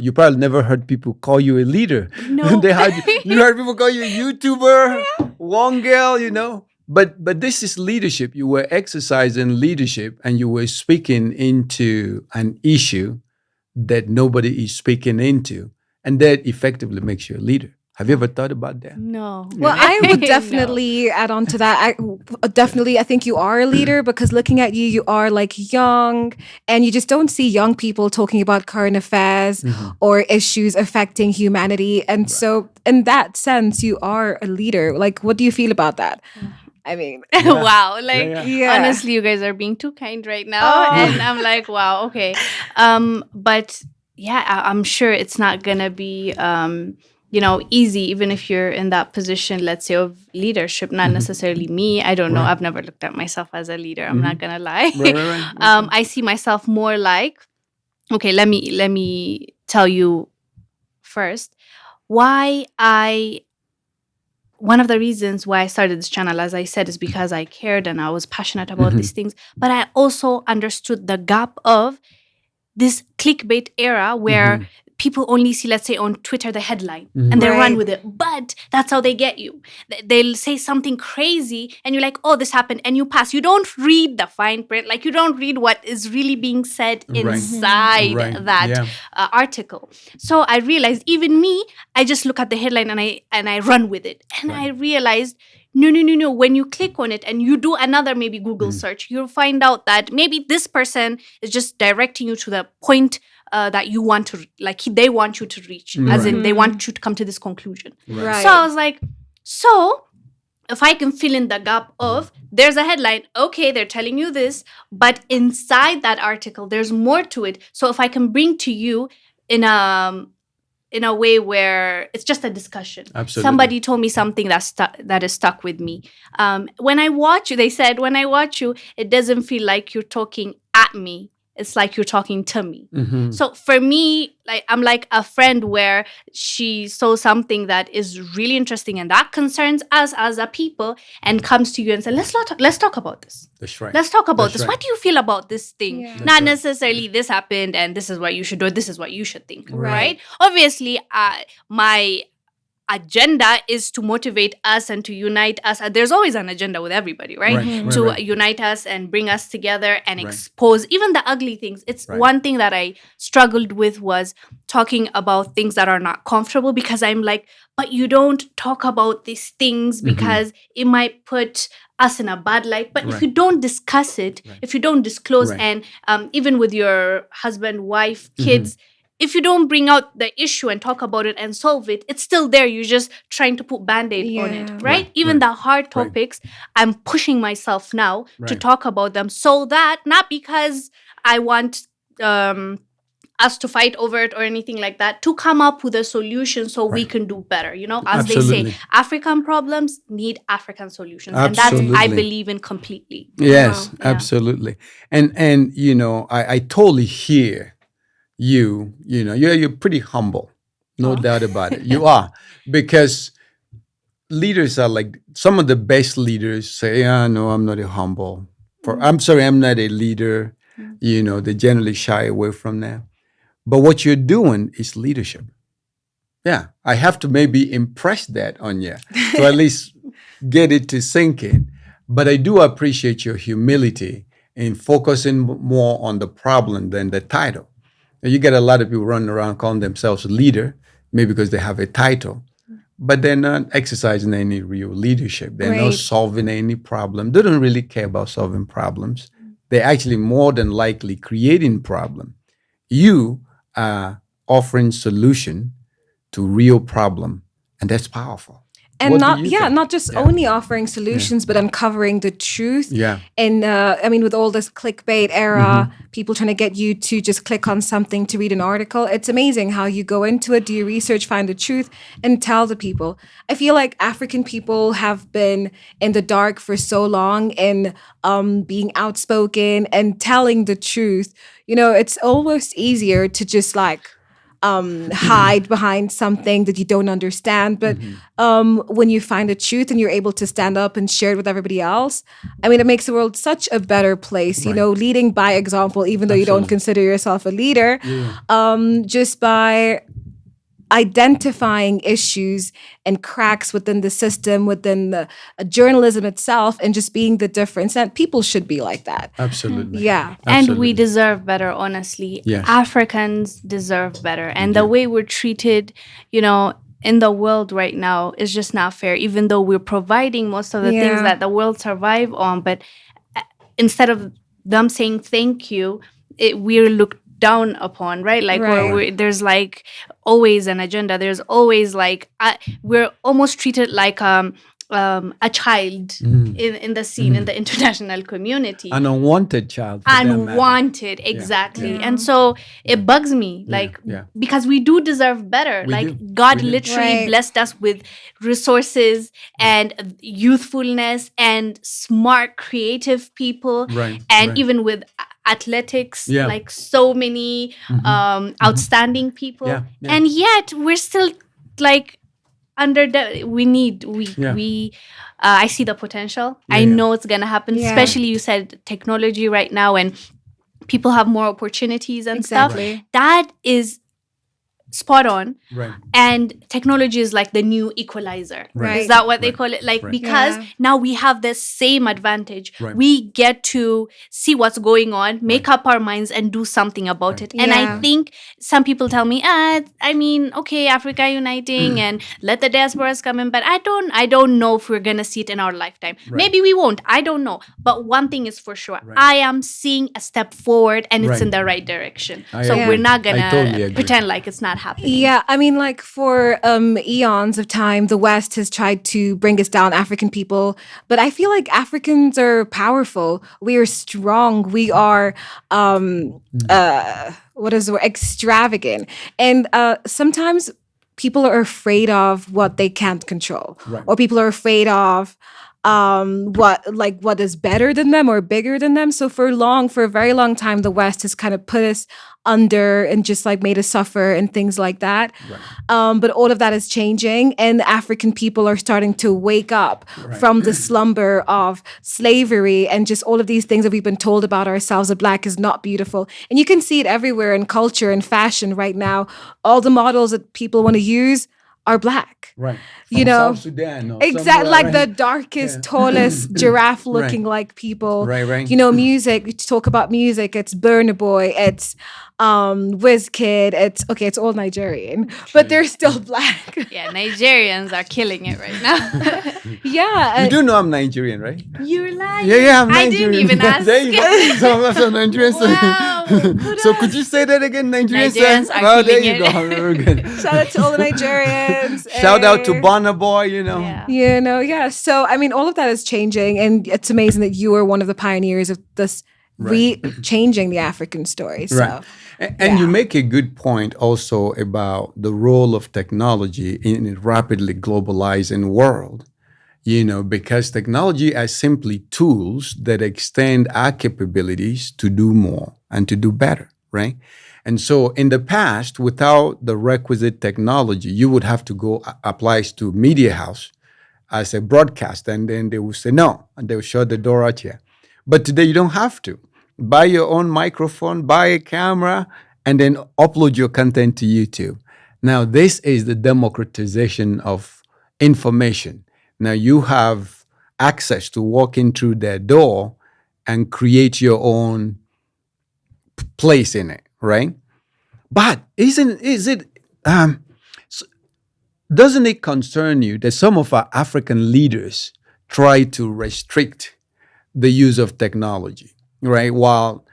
you probably never heard people call you a leader. No. You heard people call you a YouTuber, Wongel, But this is leadership. You were exercising leadership and you were speaking into an issue that nobody is speaking into. And that effectively makes you a leader. Have you ever thought about that? No. Well, I would No. definitely add on to that. I think you are a leader because looking at you, you are like young and you just don't see young people talking about current affairs or issues affecting humanity. And so in that sense, you are a leader. Like, what do you feel about that? I mean, Wow. Yeah. Honestly, you guys are being too kind right now. And I'm like, wow, okay. But yeah, I'm sure it's not going to be, easy, even if you're in that position, let's say, of leadership, not necessarily me. I don't know. I've never looked at myself as a leader. I'm not going to lie. Right. I see myself more like, okay, let me tell you first one of the reasons why I started this channel, as I said, is because I cared and I was passionate about these things. But I also understood the gap of this clickbait era where people only see, let's say, on Twitter, the headline and they run with it. But that's how they get you. They'll say something crazy and you're like, oh, this happened, and you pass. You don't read the fine print. Like, you don't read what is really being said inside that article. So I realized, even me, I just look at the headline and I run with it. And I realized, no. When you click on it and you do another maybe Google search, you'll find out that maybe this person is just directing you to the point that you want to, they want you to reach, as in they want you to come to this conclusion. Right. So I was like, if I can fill in the gap of, there's a headline, okay, they're telling you this, but inside that article, there's more to it. So if I can bring to you in a way where it's just a discussion. Absolutely. Somebody told me something that is stuck with me. When I watch you, they said, when I watch you, it doesn't feel like you're talking at me. It's like you're talking to me. So for me, I'm like a friend where she saw something that is really interesting and that concerns us as a people, and comes to you and says, let's talk about this. That's right. Let's talk about That's this. right. What do you feel about this thing? Yeah. Not necessarily this happened and this is what you should do. This is what you should think. Right. Right? Obviously, my agenda is to motivate us and to unite us. There's always an agenda with everybody, right? To unite us and bring us together and expose even the ugly things. It's one thing that I struggled with was talking about things that are not comfortable, because I'm like, but you don't talk about these things because it might put us in a bad light. But if you don't discuss it, if you don't disclose, and even with your husband, wife, kids, if you don't bring out the issue and talk about it and solve it, it's still there. You're just trying to put Band-Aid on it, right? Even the hard topics, I'm pushing myself now to talk about them, so that, not because I want us to fight over it or anything like that, to come up with a solution so we can do better. As they say, African problems need African solutions. Absolutely. And that's, I believe in completely. Yes, absolutely. And I totally hear you're pretty humble, no doubt about it. You are, because leaders are like, some of the best leaders say, no, I'm not I'm not a leader. They generally shy away from that. But what you're doing is leadership. Yeah, I have to maybe impress that on you to at least get it to sink in. But I do appreciate your humility in focusing more on the problem than the title. You get a lot of people running around calling themselves a leader, maybe because they have a title, but they're not exercising any real leadership. They're not solving any problem. They don't really care about solving problems. They're actually more than likely creating problem. You are offering solution to real problem, and that's powerful. And What not do you think? not just only offering solutions, but uncovering the truth. Yeah. And with all this clickbait era, people trying to get you to just click on something to read an article. It's amazing how you go into it, do your research, find the truth, and tell the people. I feel like African people have been in the dark for so long in being outspoken and telling the truth. It's almost easier to just hide behind something that you don't understand. But when you find the truth and you're able to stand up and share it with everybody else, I mean, it makes the world such a better place. You know, leading by example, even though you don't consider yourself a leader, just by identifying issues and cracks within the system, within the journalism itself, and just being the difference. And people should be like that. Absolutely. Yeah. And we deserve better, honestly. Yes. Africans deserve better. And the way we're treated, you know, in the world right now is just not fair, even though we're providing most of the things that the world survive on. But instead of them saying thank you, we're looked down upon, right? Like there's like always an agenda. There's always like we're almost treated like a child in the scene in the international community. An unwanted child. For Unwanted, exactly. And so it bugs me, like because we do deserve better. God literally blessed us with resources and youthfulness and smart, creative people, and even with athletics, like so many outstanding people, and yet we're still like under the I see the potential. I know it's gonna happen, especially you said technology right now, and people have more opportunities and stuff. That is spot on. And technology is like the new equalizer. Is that what they call it? Like because now we have the same advantage. We get to see what's going on, make up our minds, and do something about it. And I think some people tell me, I mean, okay, Africa uniting and let the diasporas come in, but I don't know if we're gonna see it in our lifetime. Maybe we won't. I don't know. But one thing is for sure, I am seeing a step forward, and it's in the right direction. So we're not gonna pretend like it's not happening. Yeah, I mean, like for eons of time, the West has tried to bring us down, African people. But I feel like Africans are powerful. We are strong. We are, what is the word? Extravagant. And sometimes people are afraid of what they can't control. Or people are afraid of what is better than them or bigger than them. So for a very long time, the West has kind of put us under and just like made us suffer and things like that. But all of that is changing, and African people are starting to wake up from the slumber of slavery and just all of these things that we've been told about ourselves, that Black is not beautiful. And you can see it everywhere in culture and fashion right now. All the models that people want to use are Black. You know, South Sudan, exactly, like the darkest, tallest, giraffe-looking like people. You know, music. We talk about music. It's Burna Boy. It's Wizkid. It's all Nigerian, but they're still Black. Nigerians are killing it right now. You do know I'm Nigerian, right? You're lying. Yeah, I'm Nigerian. I didn't even ask. There you go. So I'm so Nigerian. Wow. So could you say that again, Nigerian? Nigerians are there killing you it. go. Very good. Shout out to all the Nigerians. Shout out to Burna Boy, you know. So I mean, all of that is changing, and it's amazing that you are one of the pioneers of this changing the African story. So. And you make a good point also about the role of technology in a rapidly globalizing world, you know, because technology are simply tools that extend our capabilities to do more and to do better, right? And so in the past, without the requisite technology, you would have to go apply to media house as a broadcast, and then they will say no, and they will shut the door out here. But today you don't have to. Buy your own microphone, buy a camera, and then upload your content to YouTube. Now, this is the democratization of information. Now, you have access to walk in through their door and create your own place in it, right? But doesn't it concern you that some of our African leaders try to restrict the use of technology, right? While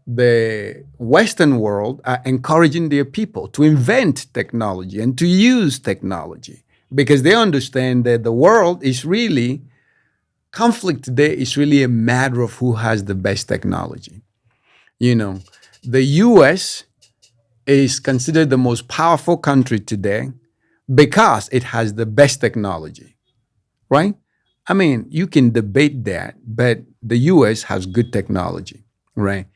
the Western world are encouraging their people to invent technology and to use technology because they understand that the world is really, conflict today is really a matter of who has the best technology. You know, the US is considered the most powerful country today because it has the best technology, right? I mean, you can debate that, but the US has good technology, right?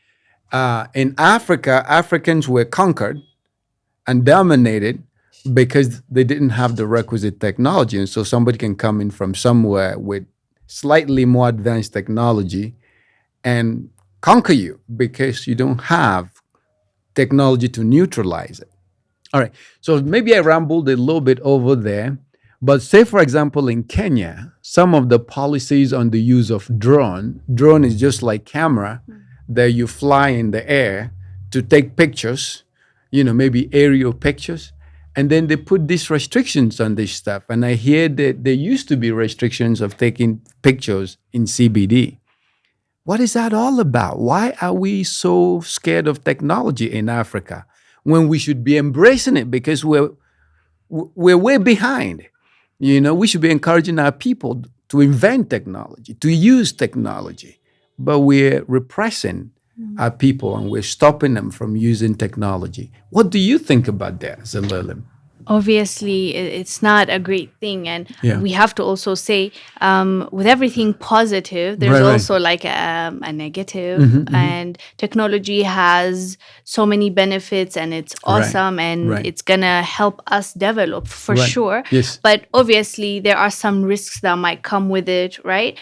In Africa, Africans were conquered and dominated because they didn't have the requisite technology. And so somebody can come in from somewhere with slightly more advanced technology and conquer you because you don't have technology to neutralize it. All right. So maybe I rambled a little bit over there. But say, for example, in Kenya, some of the policies on the use of drone is just like camera that you fly in the air to take pictures, maybe aerial pictures. And then they put these restrictions on this stuff. And I hear that there used to be restrictions of taking pictures in CBD. What is that all about? Why are we so scared of technology in Africa when we should be embracing it because we're way behind? We should be encouraging our people to invent technology, to use technology, but we're repressing our people and we're stopping them from using technology. What do you think about that, Zelalem? Obviously, it's not a great thing, and Yeah. we have to also say, with everything positive, there's Right. also like a negative. And technology has so many benefits, and it's awesome, and Right. it's gonna help us develop for Right. sure. Yes. But obviously, there are some risks that might come with it, right?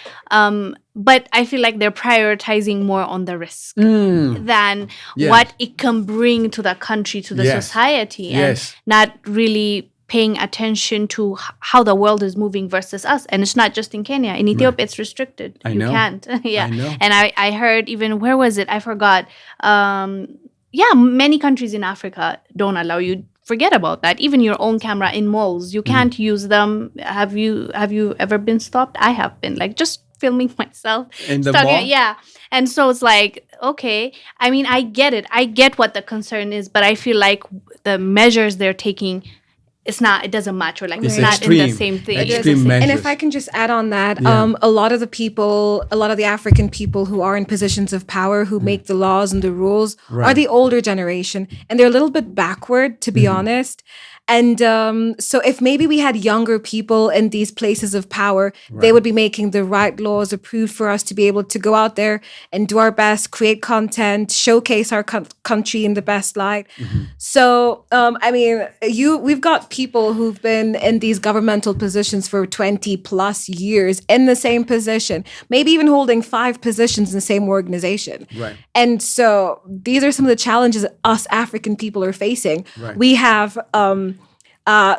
But I feel like they're prioritizing more on the risk than Yes. what it can bring to the country, to the Yes. society, and Yes. not really paying attention to how the world is moving versus us. And it's not just in Kenya. In Ethiopia, it's restricted. I You know. can't. Yeah. I know. And I heard even, where was it? I forgot. Many countries in Africa don't allow you. Forget about that. Even your own camera in malls, you can't use them. Have you ever been stopped? I have been. Like, just filming myself. In the starting- mall? Yeah. And so it's like, okay. I mean, I get it. I get what the concern is, but I feel like the measures they're taking, it doesn't match, or like It's it's not in the extreme. same thing. Extreme It's the same- measures. And if I can just add on that, Yeah. a lot of the African people who are in positions of power, who make the laws and the rules, are the older generation, and they're a little bit backward, to be honest. And so if maybe we had younger people in these places of power, they would be making the right laws approved for us to be able to go out there and do our best, create content, showcase our country in the best light. So, I mean, we've got people who've been in these governmental positions for 20 plus years in the same position, maybe even holding 5 positions in the same organization. Right. And so these are some of the challenges us African people are facing. Right. We have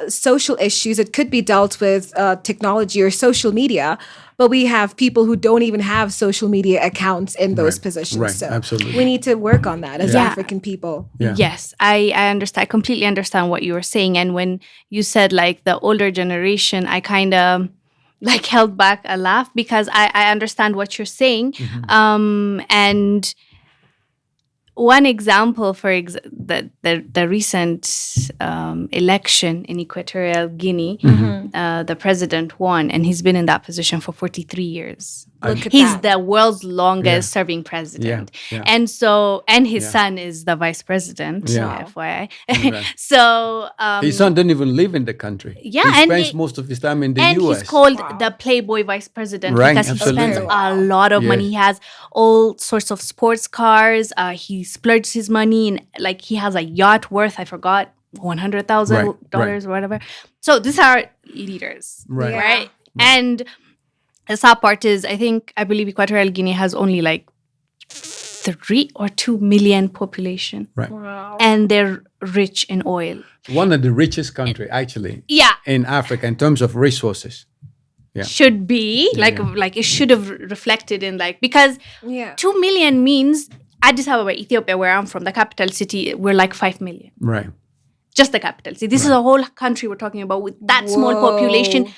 social issues that could be dealt with technology or social media, but we have people who don't even have social media accounts in those positions. Right. So Absolutely. we need to work on that as Yeah. African people. Yeah. Yes, I understand. I completely understand what you were saying. And when you said like the older generation, I kind of like held back a laugh because I understand what you're saying. And one example for the recent election in Equatorial Guinea, the president won, and he's been in that position for 43 years. Look at He's that. the world's longest serving president. Yeah. And so, and his son is the vice president, Yeah. FYI. Right. So, His son didn't even live in the country. Yeah, He and spends most of his time in the and US. he's called the Playboy vice president Right, because he spends absolutely. a lot of money. Yes. He has all sorts of sports cars. He splurges his money, and like he has a yacht worth, I forgot, $100,000 Right. or whatever. So these are leaders, Right. Yeah. right? And the sad part is, I believe Equatorial Guinea has only like 3 or 2 million population, Right. and they're rich in oil. One of the richest country actually Yeah, in Africa in terms of resources. Yeah. should be like it should have reflected in like, because Yeah. 2 million means Addis Ababa, Ethiopia, where I'm from, the capital city, we're like 5 million. Right. Just the capital city. This is a whole country we're talking about with that small Whoa. population,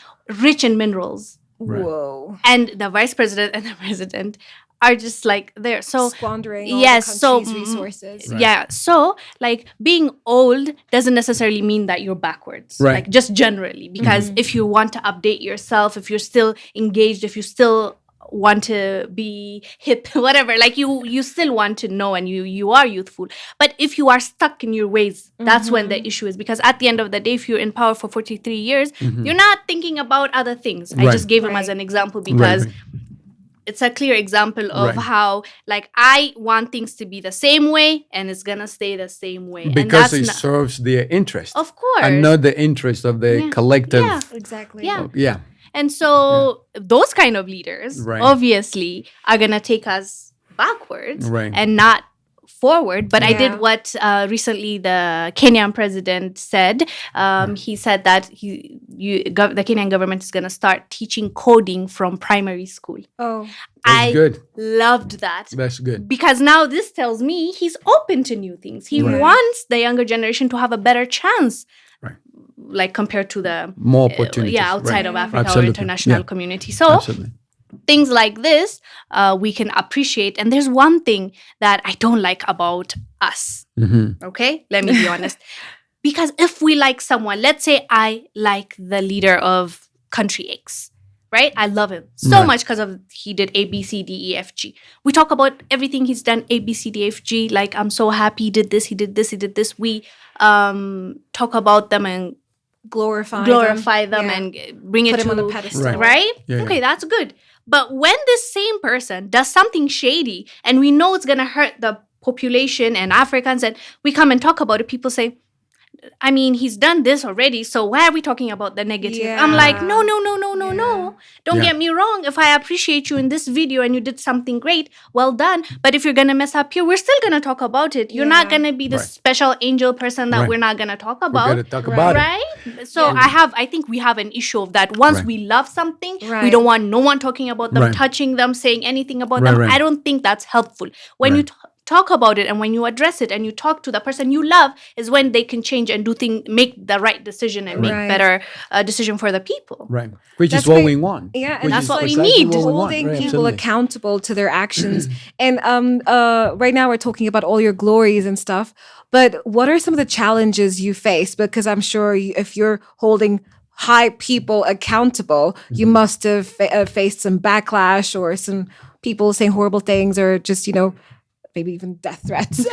rich in minerals. Whoa. And the vice president and the president are just like there. So Squandering all yes, the so, country's resources. Right. yeah. So like being old doesn't necessarily mean that you're backwards. Right. Like just generally, because if you want to update yourself, if you're still engaged, if you still want to be hip, whatever, like you still want to know, and you are youthful. But if you are stuck in your ways, that's when the issue is, because at the end of the day, if you're in power for 43 years, you're not thinking about other things. I Right. just gave him as Right. an example because Right. it's a clear example of Right. how, like, I want things to be the same way, and it's gonna stay the same way. And Because that's it serves their interest. of course. And not the interest of the Yeah. collective. Yeah. Exactly. Yeah. Yeah. And so those kind of leaders Right. obviously are gonna take us backwards Right. and not forward. But I Yeah. did what recently the Kenyan president said. He said that the Kenyan government is gonna start teaching coding from primary school. Oh, That's I good. loved that. That's good. Because now this tells me he's open to new things. He Right. wants the younger generation to have a better chance, Right. like compared to the More opportunities. outside Right. of Africa Absolutely. or international Yeah. community. So Absolutely. things like this we can appreciate. And there's one thing that I don't like about us. Mm-hmm. Okay, let me be honest. Because if we like someone, let's say I like the leader of country X. Right? I love him so Right. much because of he did A, B, C, D, E, F, G. We talk about everything he's done, A, B, C, D, F, G. Like, I'm so happy he did this, he did this, he did this. We talk about them and glorify them Yeah. and bring Put it him to on a pedestal. Right. right? Yeah, Okay, that's good. But when this same person does something shady and we know it's gonna hurt the population and Africans, and we come and talk about it, people say, I mean, he's done this already, so why are we talking about the negative? I'm like, no. Don't Yeah. get me wrong. If I appreciate you in this video and you did something great, well done. But if you're going to mess up here, we're still going to talk about it. You're not Yeah. going to be the Right. special angel person that Right. we're not going to talk We about. got to talk Right. about it. Right? So I think we have an issue of that. Once Right. we love something, we Right. don't want no one talking about them, Right. touching them, saying anything about Right, them. right. I don't think that's helpful. When you Right. talk about it and when you address it and you talk to the person you love is when they can change and make the right decision and make Right. better decision for the people. Right. Which That's is what great. we want. Yeah, Which and that's is what we precisely need. what we want. holding Right, people absolutely. accountable to their actions. And right now we're talking about all your glories and stuff. But what are some of the challenges you face? Because I'm sure if you're holding high people accountable, you must have faced some backlash or some people saying horrible things or just maybe even death threats.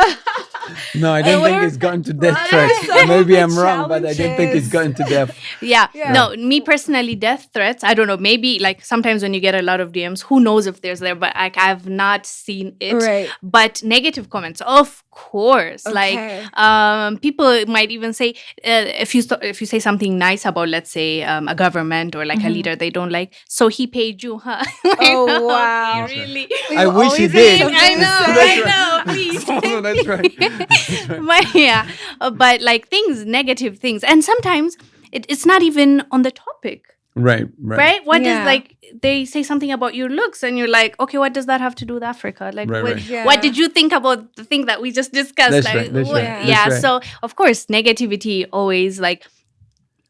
No, I don't what think are- it's gotten to death what are threats. some of Maybe the I'm wrong, but I don't think it's challenges? gotten to death. Yeah. Yeah. No, me personally, death threats, I don't know. Maybe like sometimes when you get a lot of DMs, who knows if there's there, but like I've not seen it. Right. But negative comments, of course. Okay. Like people might even say if you say something nice about, let's say, a government or like a leader they don't like, so he paid you, huh? Like, Oh, okay, wow. really? I wish he always did. say I know, That's I right. know. Please. Oh, that's right. That's right. But yeah, but like things, negative things, and sometimes it's not even on the topic, Right. right? What Yeah. is like they say something about your looks, and you're like, okay, what does that have to do with Africa? Like, Right, what, right. Yeah. what did you think about the thing that we just discussed? That's Like, right, that's what- right, Yeah. that's right. So of course, negativity always like.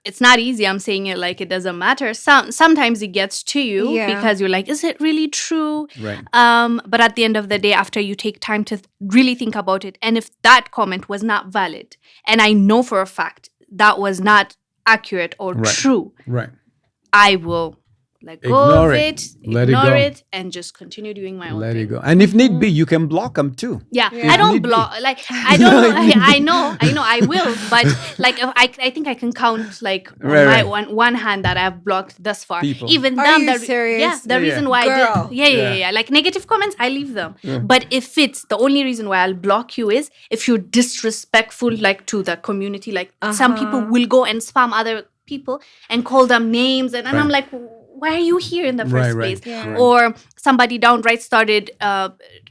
It's not easy. I'm saying it like it doesn't matter. Sometimes it gets to you Yeah. because you're like, is it really true? Right. But at the end of the day, after you take time to really think about it, and if that comment was not valid, and I know for a fact that was not accurate or Right. true, Right. I will let go Ignore of it. it, Let it ignore go. it, and just continue doing my own Let thing. it go. And if need be, you can block them too. Yeah, Yeah. I don't Need be. block. Like I don't know. I know. I will. But like, I think I can count like on Right, my right. one hand that I've blocked thus far. People. Even Are them. you the, serious? Yeah, the Yeah, reason yeah. why Girl. I did. Yeah. Yeah. Like negative comments, I leave them. But if it's the only reason why I'll block you is if you're disrespectful, like to the community. Like some people will go and spam other people and call them names, and I'm Right. like, why are you here in the first Right, right. place? Yeah. Right. Or somebody downright started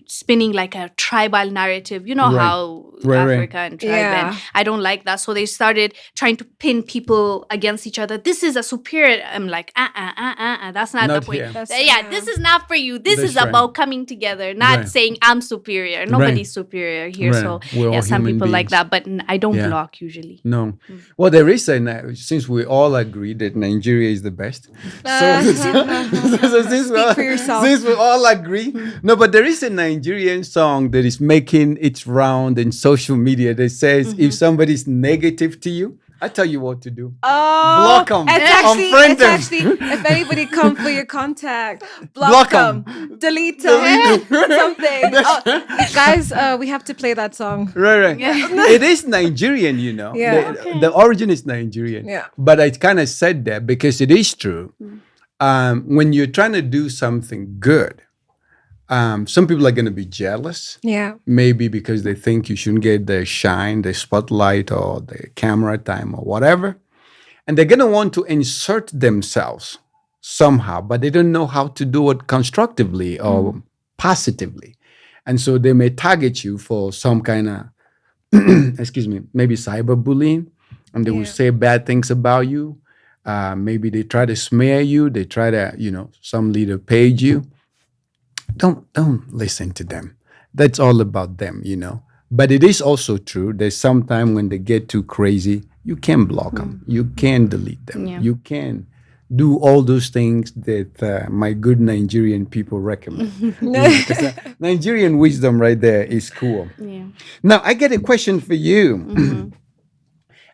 spinning like a tribal narrative. You know Right. how Right, right. Africa and tribe, Yeah. and I don't like that. So they started trying to pin people against each other. This is a superior. I'm like, that's not the Not point. here. That's- Yeah, yeah. this is not for you. This That's is right. about coming together, not Right. saying I'm superior. Nobody's superior here. Right. So We're all yeah, some human people like beings. that, but I don't Yeah. block usually. No. Well, there is since we all agree that Nigeria is the best. So since Speak for yourself. Since we all agree. No, but there is a Nigerian song that is making its round in social media that says if somebody's negative to you, I tell you what to do. Oh, Block 'em. It's Unfriend them. actually, if anybody come for your contact, Block block them, delete them, something. Oh, guys, we have to play that song. Right. It is Nigerian, you know. Yeah. The origin is Nigerian. Yeah. But I kind of said that because it is true. When you're trying to do something good, some people are going to be jealous. Yeah. Maybe because they think you shouldn't get the shine, the spotlight, or the camera time, or whatever. And they're going to want to insert themselves somehow, but they don't know how to do it constructively or positively. And so they may target you for some kind of, excuse me, maybe cyberbullying, and they will say bad things about you. Maybe they try to smear you. They try to, some leader page you. Don't listen to them. That's all about them. But it is also true. There's sometimes when they get too crazy, you can block them. You can delete them. Yeah. You can do all those things that my good Nigerian people recommend. Because Nigerian wisdom right there is cool. Yeah. Now, I get a question for you.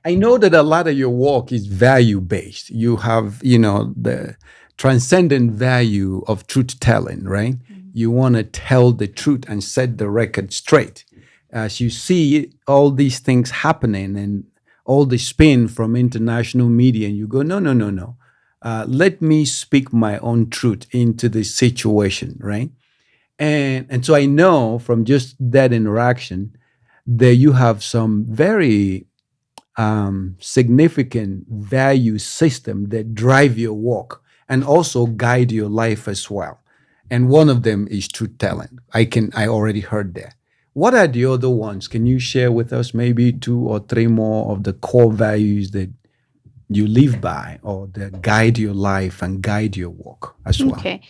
I know that a lot of your work is value-based. You have, the transcendent value of truth-telling, right? You want to tell the truth and set the record straight. As you see all these things happening and all the spin from international media, and you go, no. Let me speak my own truth into the situation, right? And so I know from just that interaction that you have some very significant value system that drive your work and also guide your life as well. And one of them is truth telling. I already heard that. What are the other ones? Can you share with us maybe 2 or 3 more of the core values that you live by or that guide your life and guide your work as well? Okay.